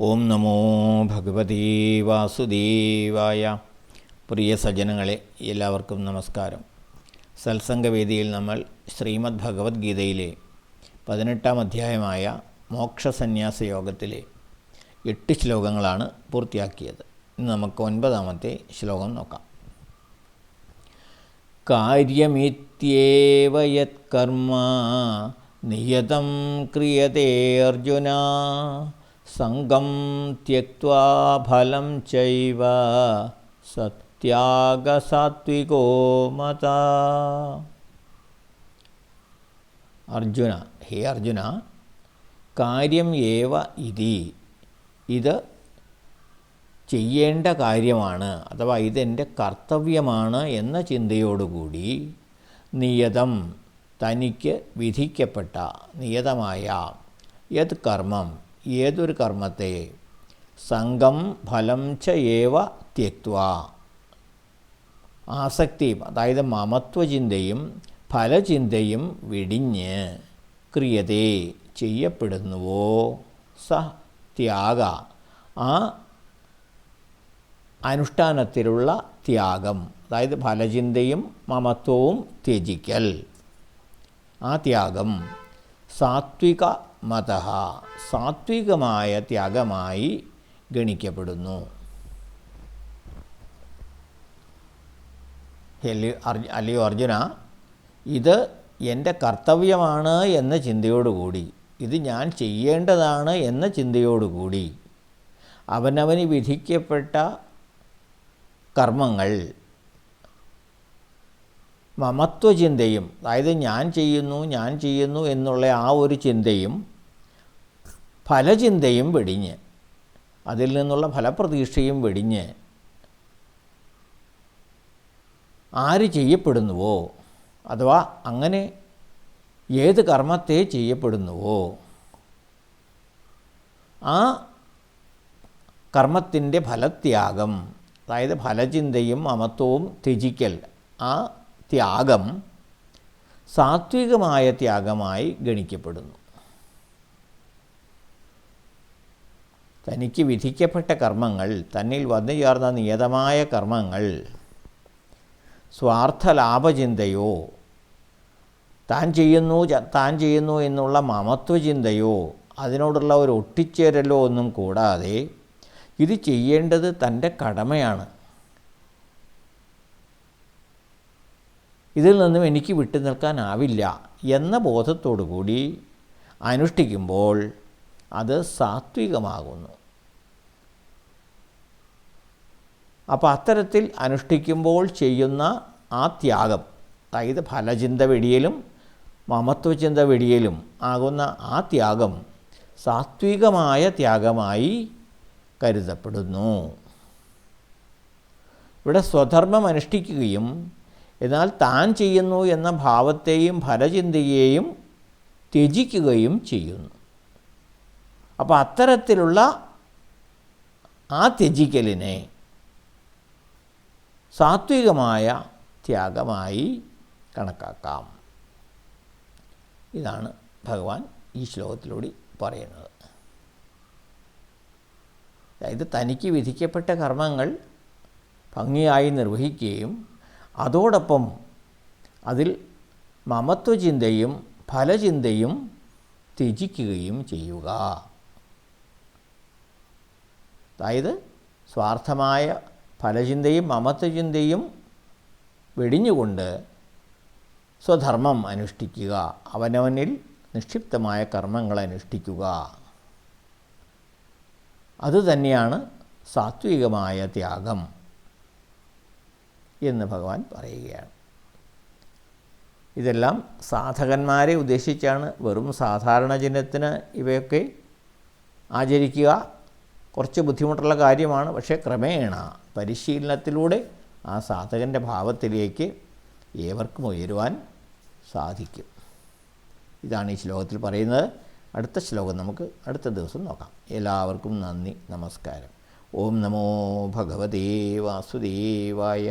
ഓം നമോ ഭഗവതേ വാസുദേവായ. പ്രിയ സജ്ജനങ്ങളെ, എല്ലാവർക്കും നമസ്കാരം. സത്സംഗവേദിയിൽ നമ്മൾ ശ്രീമദ് ഭഗവത്ഗീതയിലെ 18-ാം അധ്യായമായ മോക്ഷസന്യാസ യോഗത്തിലെ 8 ശ്ലോകങ്ങളാണ് പൂർത്തിയാക്കിയത്. ഇന്ന് നമുക്ക് 9-ാമത്തെ ശ്ലോകം നോക്കാം. കാര്യമിത്യേവ യത് കർമ്മ നിയതം ക്രിയതേ അർജുന സംഗം ത്യക്ത്വാ ഫലം ചൈവ സത്യാഗസാത്വികോ മത. അർജുന, ഹേ അർജുന, കാര്യം ഏവ ഇതി, ഇത് ചെയ്യേണ്ട കാര്യമാണ് അഥവാ ഇതെൻ്റെ കർത്തവ്യമാണ് എന്ന ചിന്തയോടുകൂടി നിയതം, തനിക്ക് വിധിക്കപ്പെട്ട നിയതമായ യത് കർമ്മം, ഏതൊരു കർമ്മത്തെ സംഗം ഫലം ച ഏവ ത്യക്ത്വാ, ആസക്തി അതായത് മമത്വചിന്തയും ഫലചിന്തയും വെടിഞ്ഞ് ക്രിയതേ ചെയ്യപ്പെടുന്നുവോ സ ത്യാഗ, ആ അനുഷ്ഠാനത്തിലുള്ള ത്യാഗം, അതായത് ഫലചിന്തയും മമത്വവും ത്യജിക്കൽ, ആ ത്യാഗം സാത്വിക മതഃ, സാത്വികമായ ത്യാഗമായി ഗണിക്കപ്പെടുന്നു. അല്ലയോ അർജുന, ഇത് എൻ്റെ കർത്തവ്യമാണ് എന്ന ചിന്തയോടുകൂടി, ഇത് ഞാൻ ചെയ്യേണ്ടതാണ് എന്ന ചിന്തയോടുകൂടി അവനവന് വിധിക്കപ്പെട്ട കർമ്മങ്ങൾ മമത്വചിന്തയും, അതായത് ഞാൻ ചെയ്യുന്നു എന്നുള്ള ആ ഒരു ചിന്തയും ഫലചിന്തയും വെടിഞ്ഞ്, അതിൽ നിന്നുള്ള ഫലപ്രതീക്ഷയും വെടിഞ്ഞ് ആര് ചെയ്യപ്പെടുന്നുവോ, അഥവാ അങ്ങനെ ഏത് കർമ്മത്തെ ചെയ്യപ്പെടുന്നുവോ ആ കർമ്മത്തിൻ്റെ ഫലത്യാഗം, അതായത് ഫലചിന്തയും മമത്വവും ത്യജിക്കൽ, ആ ത്യാഗം സാത്വികമായ ത്യാഗമായി ഗണിക്കപ്പെടുന്നു. തനിക്ക് വിധിക്കപ്പെട്ട കർമ്മങ്ങൾ, തന്നിൽ വന്നു ചേർന്ന നിയതമായ കർമ്മങ്ങൾ സ്വാർത്ഥലാഭചിന്തയോ താൻ ചെയ്യുന്നു എന്നുള്ള മമത്വചിന്തയോ അതിനോടുള്ള ഒരു ഒട്ടിച്ചേരലോ ഒന്നും കൂടാതെ ഇത് ചെയ്യേണ്ടത് തൻ്റെ കടമയാണ്, ഇതിൽ നിന്നും എനിക്ക് വിട്ടു നിൽക്കാനാവില്ല എന്ന ബോധത്തോടു കൂടി അനുഷ്ഠിക്കുമ്പോൾ അത് സാത്വികമാകുന്നു. അപ്പോൾ അത്തരത്തിൽ അനുഷ്ഠിക്കുമ്പോൾ ചെയ്യുന്ന ആ ത്യാഗം, അതായത് ഫലചിന്ത വെടിയലും മമത്വചിന്ത വെടിയലും ആകുന്ന ആ ത്യാഗം സാത്വികമായ ത്യാഗമായി കരുതപ്പെടുന്നു. ഇവിടെ സ്വധർമ്മം അനുഷ്ഠിക്കുകയും എന്നാൽ താൻ ചെയ്യുന്നു എന്ന ഭാവത്തെയും ഫലചിന്തയെയും ത്യജിക്കുകയും ചെയ്യുന്നു. അപ്പോൾ അത്തരത്തിലുള്ള ആ ത്യജിക്കലിനെ സാത്വികമായ ത്യാഗമായി കണക്കാക്കാം. ഇതാണ് ഭഗവാൻ ഈ ശ്ലോകത്തിലൂടെ പറയുന്നത്. അതായത് തനിക്ക് വിധിക്കപ്പെട്ട കർമ്മങ്ങൾ ഭംഗിയായി നിർവഹിക്കുകയും അതോടൊപ്പം അതിൽ മമത്വചിന്തയും ഫലചിന്തയും ത്യജിക്കുകയും ചെയ്യുക. അതായത് സ്വാർത്ഥമായ ഫലചിന്തയും മമത്വചിന്തയും വെടിഞ്ഞുകൊണ്ട് സ്വധർമ്മം അനുഷ്ഠിക്കുക, അവനവനിൽ നിക്ഷിപ്തമായ കർമ്മങ്ങൾ അനുഷ്ഠിക്കുക. അതുതന്നെയാണ് സാത്വികമായ ത്യാഗം എന്ന് ഭഗവാൻ പറയുകയാണ്. ഇതെല്ലാം സാധകന്മാരെ ഉദ്ദേശിച്ചാണ്. വെറും സാധാരണ ജനത്തിന് ഇവയൊക്കെ ആചരിക്കുക കുറച്ച് ബുദ്ധിമുട്ടുള്ള കാര്യമാണ്. പക്ഷേ ക്രമേണ പരിശീലനത്തിലൂടെ ആ സാധകൻ്റെ ഭാവത്തിലേക്ക് ഏവർക്കും ഉയരുവാൻ സാധിക്കും. ഇതാണ് ഈ ശ്ലോകത്തിൽ പറയുന്നത്. അടുത്ത ശ്ലോകം നമുക്ക് അടുത്ത ദിവസം നോക്കാം. എല്ലാവർക്കും നന്ദി, നമസ്കാരം. ഓം നമോ ഭഗവതേ വാസുദേവായ.